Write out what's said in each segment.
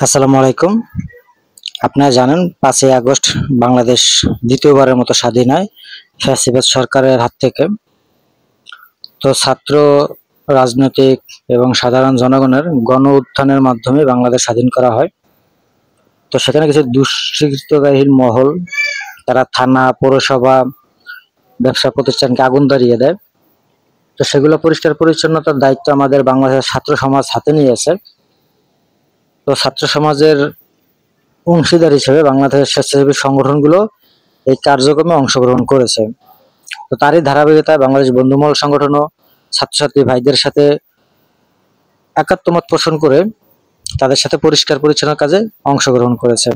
আসসালামু আলাইকুম। আপনারা জানেন 5ই আগস্ট বাংলাদেশ দ্বিতীয়বারের মতো স্বাধীন হয় ফ্যাসিবাদ সরকারের হাত থেকে। তো ছাত্র, রাজনৈতিক এবং সাধারণ জনগণের গণ উত্থানের মাধ্যমে বাংলাদেশ স্বাধীন করা হয়। তো সেখানে কিছু দুষ্কৃতকারী মহল তারা থানা, পৌরসভা, ব্যবসা প্রতিষ্ঠানকে আগুন ধরিয়ে দেয়। তো সেগুলো পরিষ্কার পরিচ্ছন্নতার দায়িত্ব আমাদের বাংলাদেশের ছাত্র সমাজ হাতে নিয়েছে। তো ছাত্র সমাজের অংশীদার হিসেবে বাংলাদেশের স্বেচ্ছাসেবী সংগঠনগুলো এই কার্যক্রমে অংশগ্রহণ করেছে। তো তারই ধারাবাহিকতায় বাংলাদেশ বন্ধুমহল সংগঠনও ছাত্রছাত্রী ভাইদের সাথে একাত্মমত পোষণ করে তাদের সাথে পরিষ্কার পরিচ্ছন্ন কাজে অংশগ্রহণ করেছে।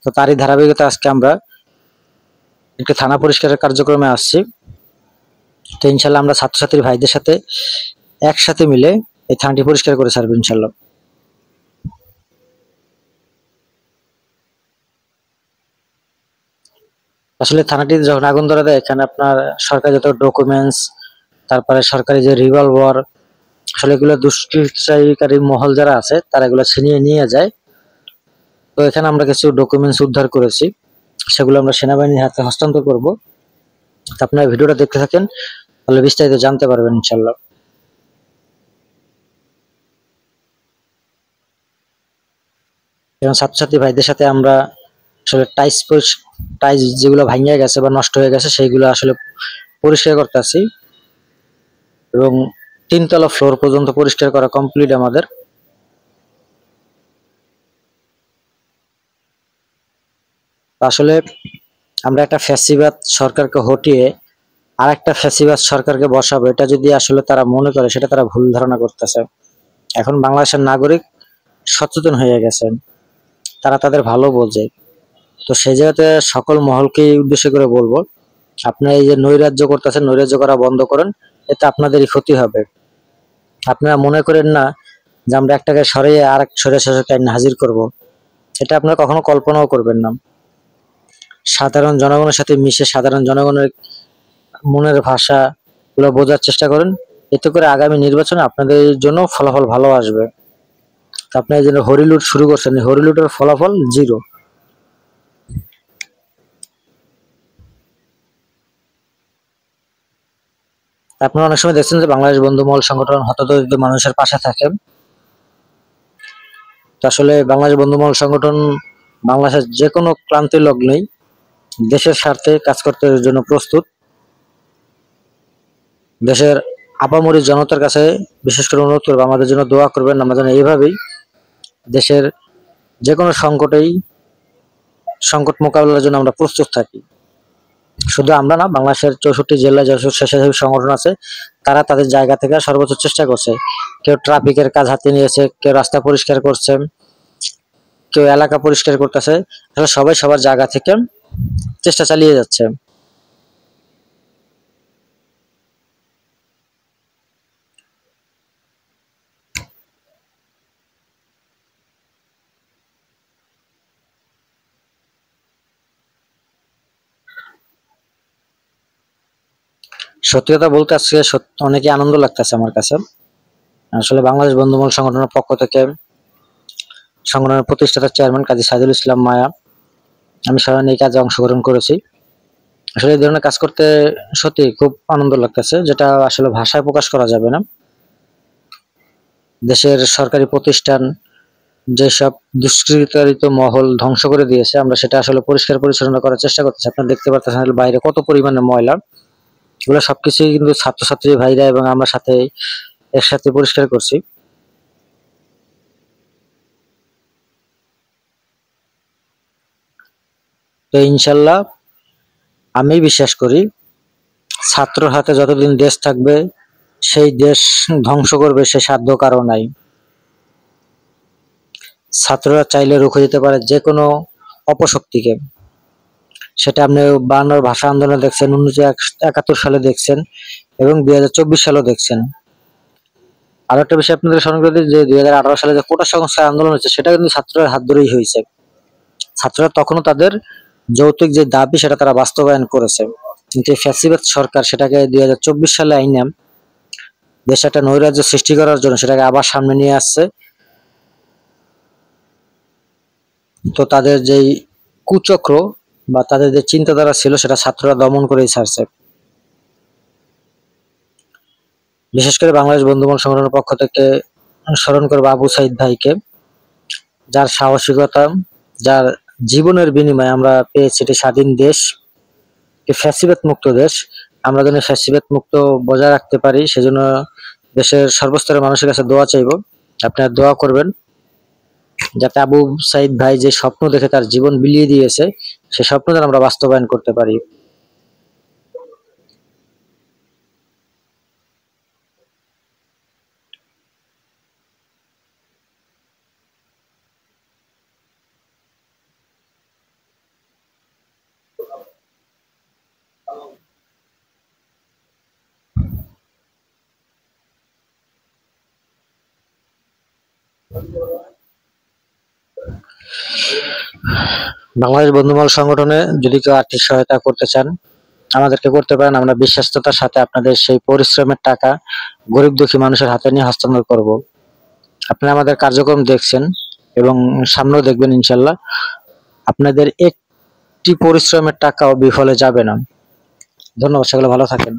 তো তারই ধারাবাহিকতা আজকে আমরা একটি থানা পরিষ্কারের কার্যক্রমে আসছি। তো ইনশাল্লাহ আমরা ছাত্রছাত্রী ভাইদের সাথে একসাথে মিলে এই থানাটি পরিষ্কার করে ছাড়বো ইনশাল্লাহ। আসলে থানাটি যখন আগুন ধরা দেয়, এখানে আপনার সরকারি যত ডকুমেন্টস, তারপরে সরকারি যে রিভলভার, আসলে এগুলো দুষ্কৃতকারী মহল যারা আছে তারা এগুলো ছিনিয়ে নিয়ে যায়। তো এখানে আমরা কিছু ডকুমেন্টস উদ্ধার করেছি, সেগুলো আমরা সেনাবাহিনীর হাতে হস্তান্তর করব। তো আপনারা ভিডিওটা দেখতে থাকেন, তাহলে বিস্তারিত জানতে পারবেন ইনশাল্লাহ। এবং ছাত্রছাত্রী ভাইদের সাথে আমরা আসলে টাইস যেগুলো ভাঙিয়ে গেছে বা নষ্ট হয়ে গেছে সেইগুলো আসলে পরিষ্কার করতেছি, এবং 3তলা ফ্লোর পর্যন্ত পরিষ্কার করা কমপ্লিট আমাদের। আসলে আমরা একটা ফ্যাসিবাদ সরকারকে হটিয়ে আর একটা ফ্যাসিবাদ সরকারকে বসাবো, এটা যদি আসলে তারা মনে করে, সেটা তারা ভুল ধারণা করতেছে। এখন বাংলাদেশের নাগরিক সচেতন হয়ে গেছে, তারা তাদের ভালো বোঝে। তো সেই জায়গাতে সকল মহলকে উদ্দেশ্য করে বলবো, আপনারা এই যে নৈরাজ্য করতেছেন, নৈরাজ্য করা বন্ধ করেন, এতে আপনাদেরই ক্ষতি হবে। আপনারা মনে করেন না যে আমরা একটাকে সরিয়ে আর এক স্বৈরাচারকে হাজির করব, এটা আপনারা কখনো কল্পনাও করবেন না। সাধারণ জনগণের সাথে মিশে সাধারণ জনগণের মনের ভাষা গুলো বোঝার চেষ্টা করেন, এতে করে আগামী নির্বাচনে আপনাদের জন্য ফলাফল ভালো আসবে। আপনি এই জন্য হরিলুট শুরু করছেন, হরিলুটের ফলাফল জিরো। আপনারা অনেক সময় দেখছেন যে বাংলাদেশ বন্ধুমহল সংগঠন হতদরিদ্র মানুষের পাশে থাকে। তো আসলে বাংলাদেশ বন্ধুমহল সংগঠন বাংলাদেশের যে কোনো ক্লান্তি লগ্নেই দেশের স্বার্থে কাজ করতে জন্য প্রস্তুত। দেশের আপামরি জনতার কাছে বিশেষ করে অনুরোধ করবো, আমাদের জন্য দোয়া করবেন। আমরা যেন এইভাবেই দেশের যে কোনো সংকট মোকাবেলার জন্য আমরা প্রস্তুত থাকি। শুধু আমরা না, বাংলাদেশের 64 জেলায় যেসব স্বেচ্ছাসেবী সংগঠন আছে তারা তাদের জায়গা থেকে সর্বোচ্চ চেষ্টা করছে। কেউ ট্রাফিকের কাজ হাতে নিয়েছে, কেউ রাস্তা পরিষ্কার করছে, কেউ এলাকা পরিষ্কার করতেছে। আসলে সবাই সবার জায়গা থেকে চেষ্টা চালিয়ে যাচ্ছে। সত্যি কথা বলতে আজকে অনেকে আনন্দ লাগতেছে আমার কাছে। আসলে বাংলাদেশ বন্ধুমহল সংগঠনের পক্ষ থেকে সংগঠনের প্রতিষ্ঠাতা চেয়ারম্যান কাজী সাইদুল ইসলাম মায়া, আমি স্বয়ং এই কাজে অংশগ্রহণ করেছি। আসলে এই ধরনের কাজ করতে সত্যি খুব আনন্দ লাগতেছে, যেটা আসলে ভাষায় প্রকাশ করা যাবে না। দেশের সরকারি প্রতিষ্ঠান যেসব দুষ্কৃতিকারিত মহল ধ্বংস করে দিয়েছে, আমরা সেটা আসলে পরিষ্কার পরিচ্ছন্ন করার চেষ্টা করতেছি। আপনারা দেখতে পাচ্ছেন বাইরে কত পরিমাণে ময়লা, এগুলো সবকিছুই কিন্তু ছাত্রছাত্রী ভাইরা এবং আমরা সাথে একসাথে পরিষ্কার করছি। তো ইনশাল্লাহ আমি বিশ্বাস করি, ছাত্র হাতে যতদিন দেশ থাকবে সেই দেশ ধ্বংস করবে সে সাধ্য কারো নাই। ছাত্ররা চাইলে রুখে দিতে পারে যে কোনো অপশক্তিকে। সেটা আপনি 52 ভাষা আন্দোলনে দেখছেন, 1971 সালে দেখছেন, এবং 2024 সালেও দেখছেন। আর একটা বিষয় আপনাদের স্মরণ করে দিই যে 2018 সালে যে কোটা সংস্কার আন্দোলন হয়েছে, সেটা কিন্তু ছাত্রদের হাত ধরেই হয়েছে। ছাত্ররা তখনও তাদের যৌক্তিক যে দাবি সেটা তারা বাস্তবায়ন করেছে, কিন্তু এই ফ্যাসিবাদ সরকার সেটাকে 2024 সালে আইনে দেশে একটা নৈরাজ্য সৃষ্টি করার জন্য সেটাকে আবার সামনে নিয়ে আসছে। তো তাদের যেই কুচক্র বা তাদের যে চিন্তাধারা ছিল সেটা ছাত্ররা দমন করেই ছাড়ছে। বিশেষ করে বাংলাদেশ বন্ধুগণ সংগঠনের পক্ষ থেকে স্মরণ করবো আবু সাইদ ভাইকে, যার সাহসিকতা, যার জীবনের বিনিময়ে আমরা পেয়েছি একটি স্বাধীন দেশ, একটি ফ্যাসিবাদ মুক্ত দেশ। আমরা যেন ফ্যাসিবাদ মুক্ত বজায় রাখতে পারি, সেজন্য দেশের সর্বস্তরের মানুষের কাছে দোয়া চাইবো। আপনারা দোয়া করবেন যাতে আবু সাইদ ভাই যে স্বপ্ন দেখে তার জীবন বিলিয়ে দিয়েছে, সেই স্বপ্ন যেন আমরা বাস্তবায়ন করতে পারি। বাংলাদেশ বন্ধুমহল সংগঠনে যদি কেউ আর্থিক সহায়তা করতে চান, আমাদেরকে করতে পারেন। আমরা বিশ্বাসতার সাথে আপনাদের সেই পরিশ্রমের টাকা গরিব দুঃখী মানুষের হাতে নিয়ে হস্তান্তর করব। আপনারা আমাদের কার্যক্রম দেখছেন এবং সামনেও দেখবেন ইনশাল্লাহ। আপনাদের একটি পরিশ্রমের টাকাও বিফলে যাবে না। ধন্যবাদ, সকলে ভালো থাকেন।